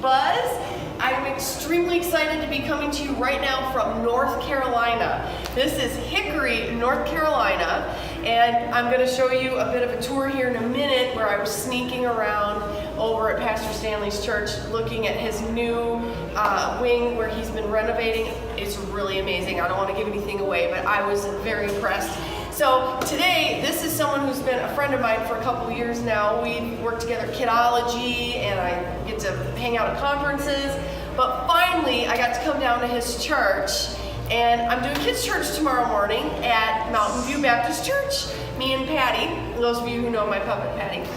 buzz. I'm extremely excited to be coming to you right now from North Carolina. This is Hickory, North Carolina, and I'm going to show you a bit of a tour here in a minute where I was sneaking around over at Pastor Stanley's church looking at his new wing where he's been renovating. It's really amazing. I don't want to give anything away, but I was very impressed. So today, this is someone who's been a friend of mine for a couple of years now. We work together at Kidology, and I get to hang out at conferences. But finally, I got to come down to his church, and I'm doing kids' church tomorrow morning at Mountainview Baptist Church. Me and Patty, those of you who know my puppet Patty.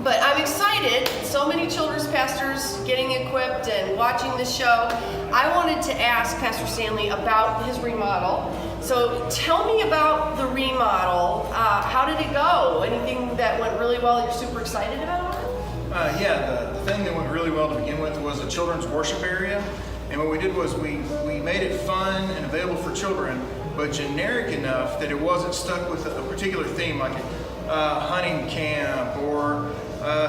But I'm excited. So many children's pastors getting equipped and watching this show. I wanted to ask Pastor Stanley about his remodel. So tell me about the remodel. How did it go? Anything that went really well that you're super excited about? The thing that went really well to begin with was a children's worship area. And what we did was we made it fun and available for children, but generic enough that it wasn't stuck with a particular theme like hunting camp or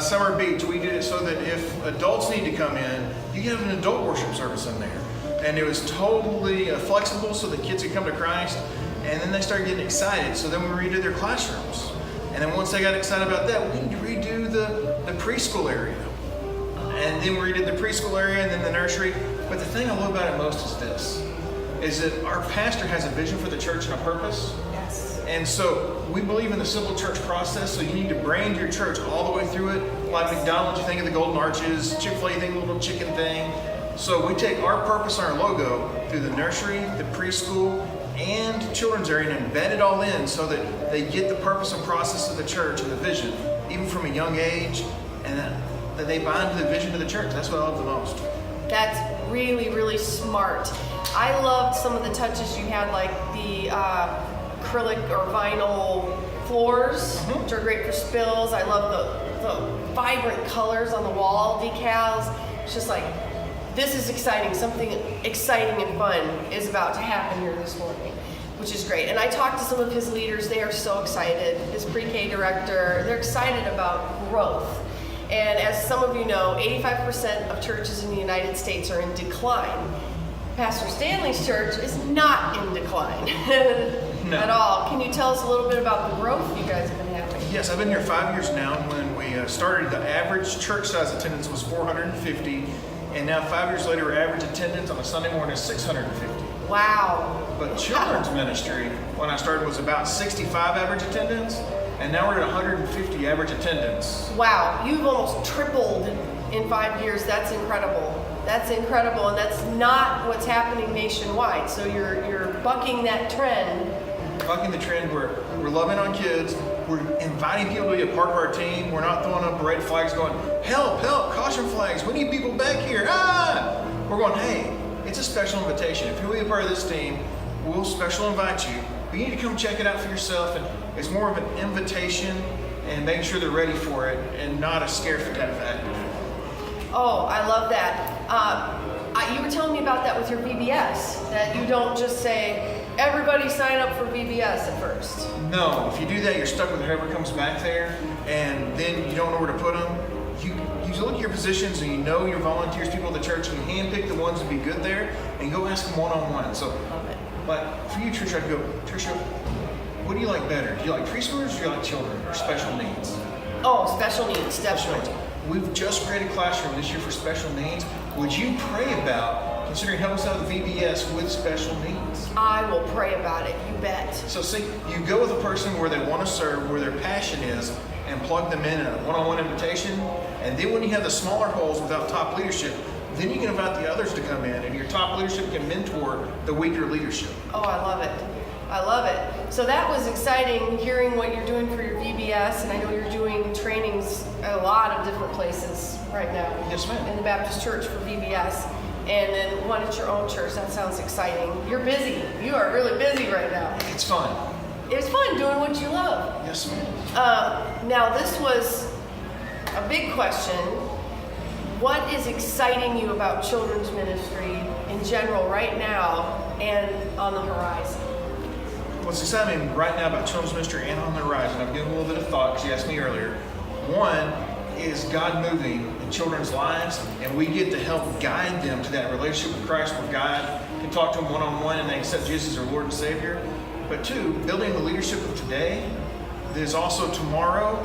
summer beach. We did it so that if adults need to come in, you can have an adult worship service in there. And it was totally flexible so the kids could come to Christ. And then they started getting excited. So then we redid their classrooms. And then once they got excited about that, we need to redo the preschool area. And then we redid the preschool area and then the nursery. But the thing I love about it most is this, is that our pastor has a vision for the church and a purpose. Yes. And so we believe in the simple church process, so you need to brand your church all the way through it. Like McDonald's, you think of the golden arches, Chick-fil-A, you think of the little chicken thing. So we take our purpose and our logo through the nursery, the preschool, and children's area and embed it all in so that they get the purpose and process of the church and the vision, even from a young age, and that they buy into the vision of the church. That's what I love the most. That's really, really smart. I loved some of the touches you had, like the acrylic or vinyl floors, which are great for spills. I love the vibrant colors on the wall decals. It's just like, this is exciting. Something exciting and fun is about to happen here this morning, which is great. And I talked to some of his leaders. They are so excited. His pre-K director, they're excited about growth. And as some of you know, 85% of churches in the United States are in decline. Pastor Stanley's church is not in decline at all. Can you tell us a little bit about the growth you guys have been having? Yes, I've been here 5 years now. When we started, the average church size attendance was 450. And now 5 years later, our average attendance on a Sunday morning is 650. Wow. But children's ministry, when I started, was about 65 average attendance. And now we're at 150 average attendance. Wow, you've almost tripled in 5 years. That's incredible. That's incredible, and that's not what's happening nationwide. So you're bucking that trend. Bucking the trend where we're loving on kids. We're inviting people to be a part of our team. We're not throwing up red flags going, help, help, caution flags. We need people back here. We're going, hey, it's a special invitation. If you'll be a part of this team, we'll special invite you. But you need to come check it out for yourself. And it's more of an invitation and making sure they're ready for it and not a scare for type of attitude. Oh, I love that. You were telling me about that with your VBS, that you don't just say, everybody sign up for VBS at first. No, if you do that, you're stuck with whoever comes back there, and then you don't know where to put them. You look at your positions and you know your volunteers, people at the church, and you handpick the ones to be good there, and go ask them one-on-one. So, like for you, Tricia, I'd go, Tricia, what do you like better? Do you like preschoolers or do you like children or special needs? Oh, special needs, definitely. We've just created a classroom this year for special needs. Would you pray about considering helping us out with VBS with special needs? I will pray about it, you bet. So see, you go with a person where they want to serve, where their passion is, and plug them in a one-on-one invitation. And then when you have the smaller holes without top leadership, then you can invite the others to come in, and your top leadership can mentor the weaker leadership. Oh, I love it. I love it. So that was exciting hearing what you're doing for your VBS, and I know you're doing trainings at a lot of different places right now. Yes, ma'am. In the Baptist Church for VBS, and then one at your own church. That sounds exciting. You're busy. You are really busy right now. It's fun. It's fun doing what you love. Yes, ma'am. Now, this was a big question. What is exciting you about children's ministry in general right now and on the horizon? What's exciting right now about children's ministry and on the horizon, I'm giving a little bit of thought because you asked me earlier. One, is God moving in children's lives, and we get to help guide them to that relationship with Christ where God can talk to them one-on-one and they accept Jesus as their Lord and Savior. But two, building the leadership of today, there's also tomorrow.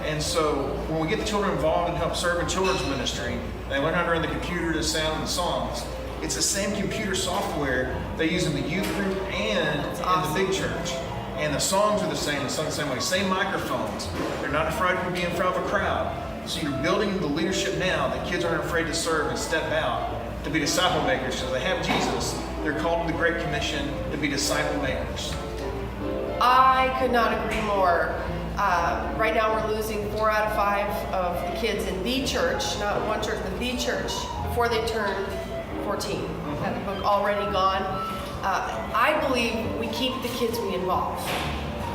And so when we get the children involved and help serve in children's ministry, they learn how to run the computer to sound the songs. It's the same computer software they use in the youth group and in the big church. And the songs are the same, it's sung the same way. Same microphones. They're not afraid to be in front of a crowd. So you're building the leadership now that kids aren't afraid to serve and step out to be disciple makers. Because they have Jesus, they're called to the Great Commission to be disciple makers. I could not agree more. Right now we're losing 4 out of 5 of the kids in the church, not one church, but the church, before they turn 14. That book already gone. I believe we keep the kids we involve.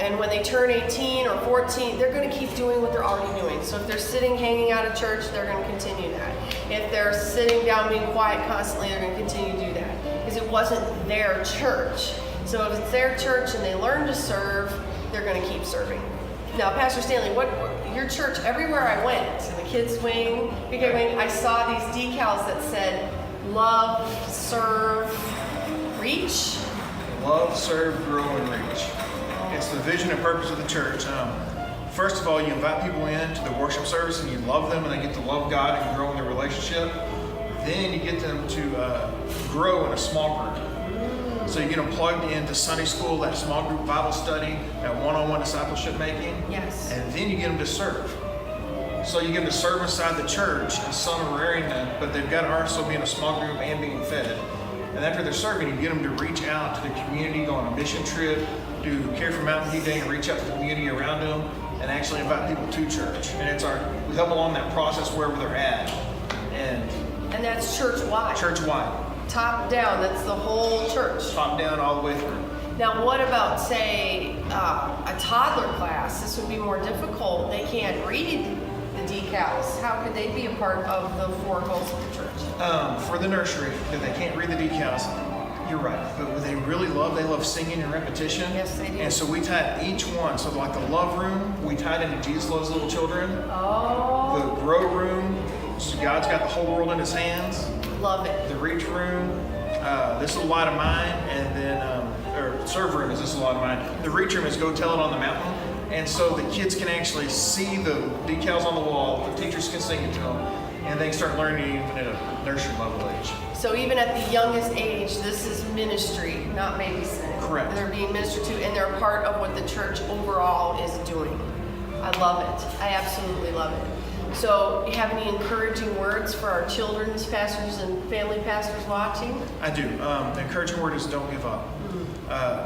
And when they turn 18 or 14, they're going to keep doing what they're already doing. So if they're sitting, hanging out of church, they're going to continue that. If they're sitting down being quiet constantly, they're going to continue to do that. Because it wasn't their church. So if it's their church and they learn to serve, they're going to keep serving. Now, Pastor Stanley, your church, everywhere I went, in the kids' wing, big wing, I saw these decals that said, love, serve, reach. Love, serve, grow, and reach. It's the vision and purpose of the church. First of all, you invite people in to the worship service and you love them and they get to love God and grow in their relationship. Then you get them to grow in a small group. So you get them plugged into Sunday school, that small group Bible study, that one-on-one discipleship making. Yes. And then you get them to serve. So you get them to serve inside the church in some arena, but they've got to also be in a small group and being fed. And after they're serving, you get them to reach out to the community, go on a mission trip, do Care for Mountainview Day and reach out to the community around them and actually invite people to church. And we help along that process wherever they're at. And that's church-wide. Church-wide. Top down, that's the whole church. Top down all the way through. Now what about, say, a toddler class? This would be more difficult. They can't read the decals. How could they be a part of the 4 goals of the church? For the nursery, if they can't read the decals, you're right. But what they love singing and repetition. Yes, they do. And so we tied each one. So like the love room, we tied into Jesus Loves Little Children. Oh. The grow room, so God's got the whole world in his hands. Love it. The reach room, this little light of mine, and then, or serve room is this little light of mine. The reach room is go tell it on the mountain. And so the kids can actually see the decals on the wall, the teachers can sing it to them, and they can start learning even at a nursery level age. So even at the youngest age, this is ministry, not babysitting. Correct. They're being ministered to, and they're a part of what the church overall is doing. I love it. I absolutely love it. So, you have any encouraging words for our children's pastors and family pastors watching? I do. The encouraging word is don't give up.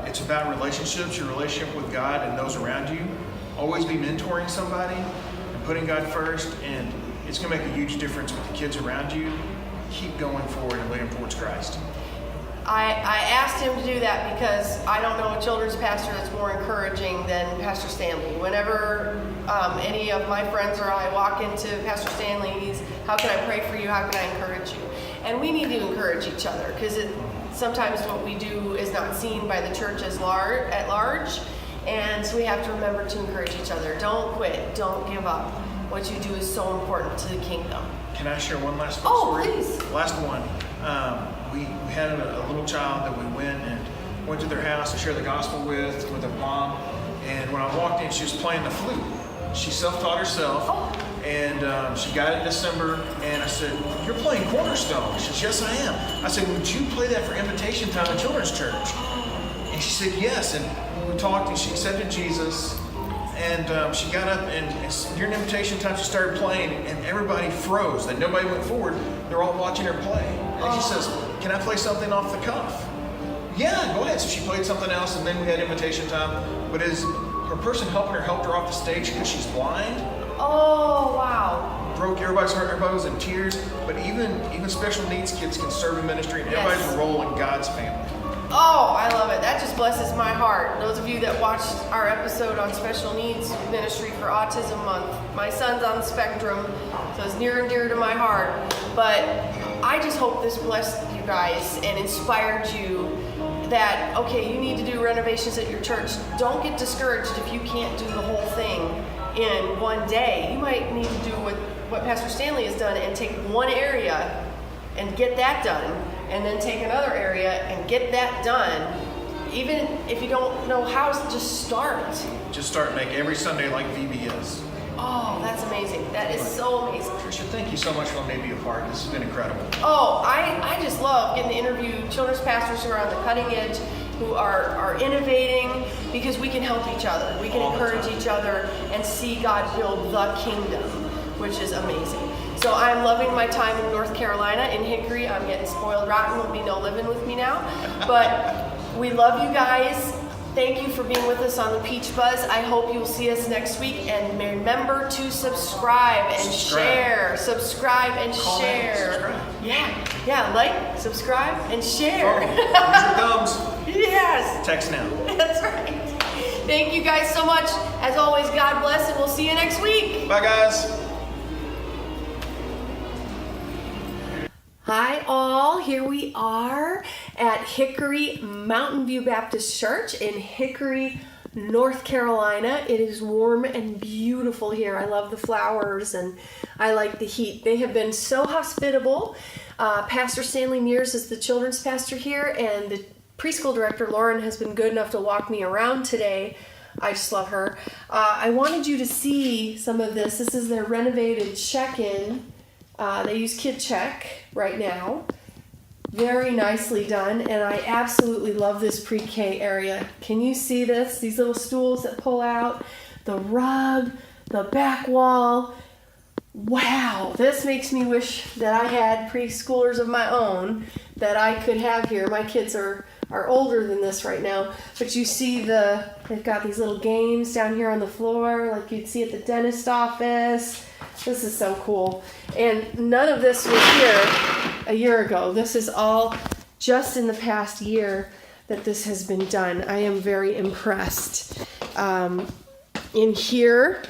It's about relationships, your relationship with God and those around you. Always be mentoring somebody and putting God first, and it's going to make a huge difference with the kids around you. Keep going forward and leading towards Christ. I asked him to do that because I don't know a children's pastor that's more encouraging than Pastor Stanley. Whenever any of my friends or I walk into Pastor Stanley's, how can I pray for you? How can I encourage you? And we need to encourage each other because sometimes what we do is not seen by the church at large. And so we have to remember to encourage each other. Don't quit. Don't give up. What you do is so important to the kingdom. Can I share one last story? Please. Last one. We had a little child that we went to their house to share the gospel with their mom. And when I walked in, she was playing the flute. She self-taught herself. And she got it in December. And I said, "You're playing Cornerstone." She says, "Yes, I am." I said, "Would you play that for invitation time in children's church?" And she said, "Yes." And we talked and she accepted Jesus. And she got up and during invitation time she started playing and everybody froze. And nobody went forward. They're all watching her play. And she says, "Can I play something off the cuff?" "Yeah, go ahead." So she played something else and then we had invitation time. But as her person helped her off the stage because she's blind. Oh, wow. Broke everybody's heart. Everybody was in tears. But even special needs kids can serve in ministry and everybody's a role in God's family. Oh, I love it. That just blesses my heart. Those of you that watched our episode on special needs ministry for Autism Month, my son's on the spectrum, so it's near and dear to my heart. But I just hope this blessed you guys and inspired you that, okay, you need to do renovations at your church. Don't get discouraged if you can't do the whole thing. in one day. You might need to do what Pastor Stanley has done and take one area and get that done, and then take another area and get that done. Even if you don't know how, just start. Just start and make every Sunday like VBS. Oh, that's amazing. That is so amazing. Tricia, thank you so much for letting me be a part. This has been incredible. Oh, I just love getting to interview children's pastors who are on the cutting edge, who are innovating, because we can help each other. We can encourage each other and see God build the kingdom, which is amazing. So I'm loving my time in North Carolina, in Hickory. I'm getting spoiled rotten. Will be no living with me now. But we love you guys. Thank you for being with us on the Peach Buzz. I hope you'll see us next week. And remember to subscribe and share. Subscribe and share. Yeah, like, subscribe, and share. Use your thumbs. Yes. Text now. That's right. Thank you guys so much. As always, God bless, and we'll see you next week. Bye, guys. Hi all, here we are at Hickory Mountainview Baptist Church in Hickory, North Carolina. It is warm and beautiful here. I love the flowers and I like the heat. They have been so hospitable. Pastor Stanley Mearse is the children's pastor here, and the preschool director, Lauren, has been good enough to walk me around today. I just love her. I wanted you to see some of this. This is their renovated check-in. They use Kid Check right now. Very nicely done, and I absolutely love this pre-K area. Can you see this? These little stools that pull out, the rug, the back wall. Wow, this makes me wish that I had preschoolers of my own that I could have here. My kids are older than this right now, but you see they've got these little games down here on the floor like you'd see at the dentist office. This is so cool. And none of this was here a year ago. This is all just in the past year that this has been done. I am very impressed. In here,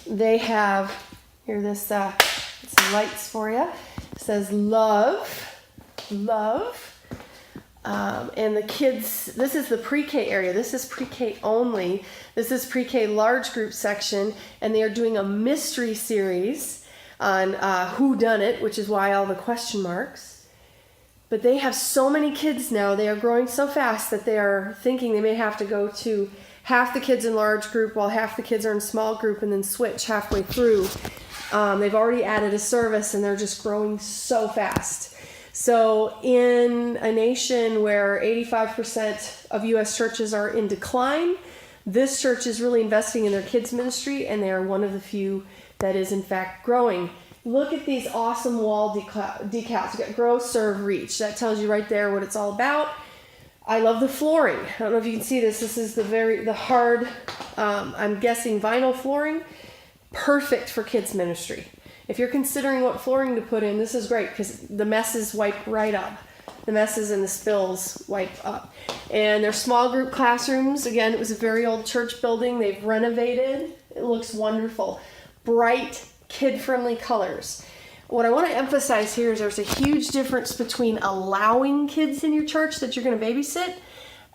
they have, some lights for you. It says love. And the kids, this is the pre-K area. This is pre-K only. This is pre-K large group section, and they are doing a mystery series on who done it, which is why all the question marks. But they have so many kids now. They are growing so fast that they are thinking they may have to go to half the kids in large group while half the kids are in small group, and then switch halfway through. They've already added a service, and they're just growing so fast. So in a nation where 85% of U.S. churches are in decline, this church is really investing in their kids ministry, and they are one of the few that is in fact growing. Look at these awesome wall decals. You got grow, serve, reach. That tells you right there what it's all about. I love the flooring. I don't know if you can see this. This is the hard, I'm guessing vinyl flooring. Perfect for kids ministry. If you're considering what flooring to put in, this is great because the messes wipe right up. The messes and the spills wipe up. And they're small group classrooms. Again, it was a very old church building. They've renovated. It looks wonderful. Bright, kid-friendly colors. What I want to emphasize here is there's a huge difference between allowing kids in your church that you're going to babysit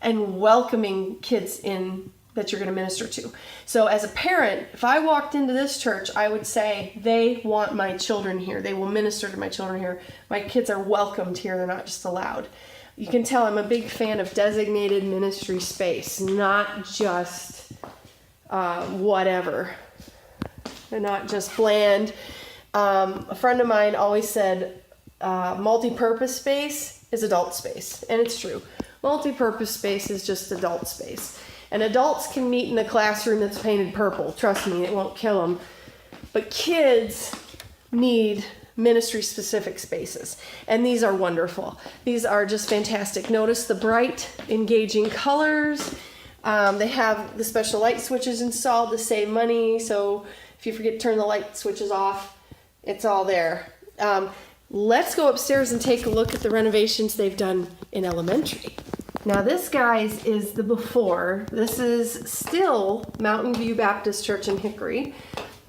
and welcoming kids in that you're going to minister to. So as a parent, if I walked into this church, I would say, they want my children here. They will minister to my children here. My kids are welcomed here. They're not just allowed. You can tell I'm a big fan of designated ministry space, not just whatever. They're not just bland. A friend of mine always said, multi-purpose space is adult space. And it's true. Multi-purpose space is just adult space. And adults can meet in a classroom that's painted purple. Trust me, it won't kill them. But kids need ministry-specific spaces. And these are wonderful. These are just fantastic. Notice the bright, engaging colors. They have the special light switches installed to save money. So if you forget to turn the light switches off, it's all there. Let's go upstairs and take a look at the renovations they've done in elementary. Now this, guys, is the before. This is still Mountainview Baptist Church in Hickory,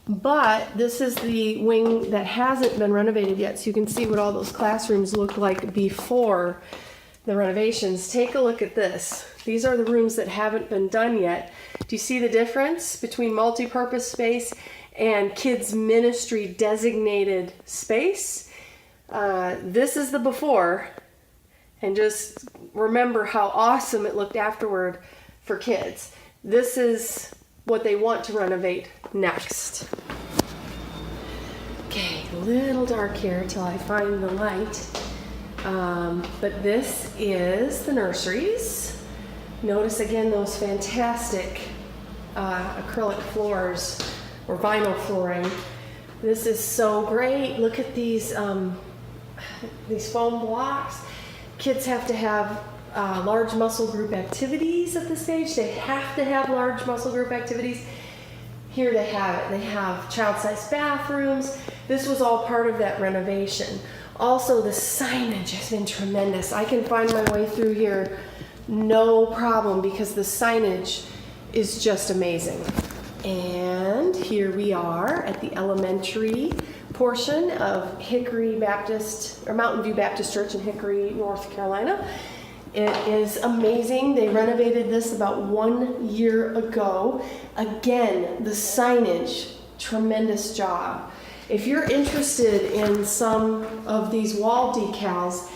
but this is the wing that hasn't been renovated yet, so you can see what all those classrooms look like before the renovations. Take a look at this. These are the rooms that haven't been done yet. Do you see the difference between multi-purpose space and kids ministry designated space? This is the before, and just remember how awesome it looked afterward for kids. This is what they want to renovate next. Okay, a little dark here till I find the light. But this is the nurseries. Notice again those fantastic acrylic floors or vinyl flooring. This is so great. Look at these foam blocks. Kids have to have large muscle group activities at this stage. They have to have large muscle group activities. Here they have it. They have child-sized bathrooms. This was all part of that renovation. Also, the signage has been tremendous. I can find my way through here no problem because the signage is just amazing. And here we are at the elementary portion of Hickory Baptist, or Mountainview Baptist Church in Hickory, North Carolina. It is amazing. They renovated this about 1 year ago. Again, the signage, tremendous job. If you're interested in some of these wall decals,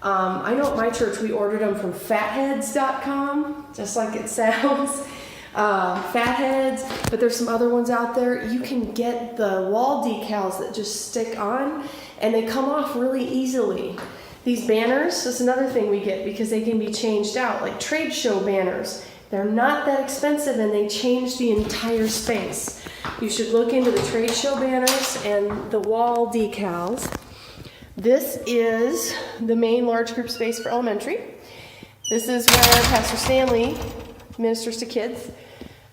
I know at my church we ordered them from fatheads.com, just like it sounds. Fatheads, but there's some other ones out there. You can get the wall decals that just stick on and they come off really easily. These banners, that's another thing we get because they can be changed out, like trade show banners. They're not that expensive and they change the entire space. You should look into the trade show banners and the wall decals. This is the main large group space for elementary. This is where Pastor Stanley ministers to kids.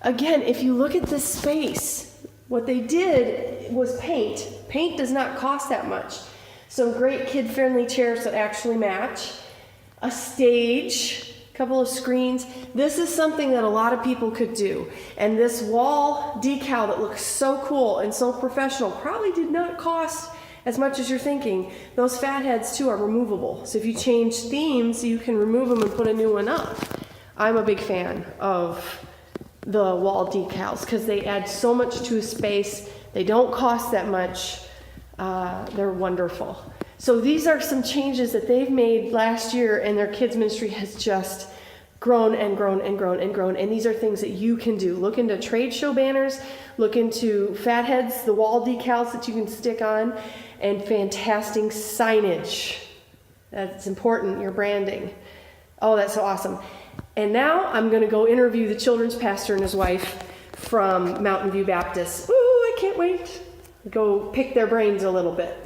Again, if you look at this space, what they did was paint. Paint does not cost that much. Some great kid-friendly chairs that actually match. A stage, a couple of screens. This is something that a lot of people could do. And this wall decal that looks so cool and so professional probably did not cost as much as you're thinking. Those fatheads too are removable. So if you change themes, you can remove them and put a new one up. I'm a big fan of the wall decals because they add so much to a space. They don't cost that much. They're wonderful. So these are some changes that they've made last year, and their kids ministry has just grown and grown and grown and grown. And these are things that you can do. Look into trade show banners, look into fatheads, the wall decals that you can stick on, and fantastic signage. That's important, your branding. Oh, that's so awesome. And now I'm going to go interview the children's pastor and his wife from Mountainview Baptist. Ooh, I can't wait. Go pick their brains a little bit.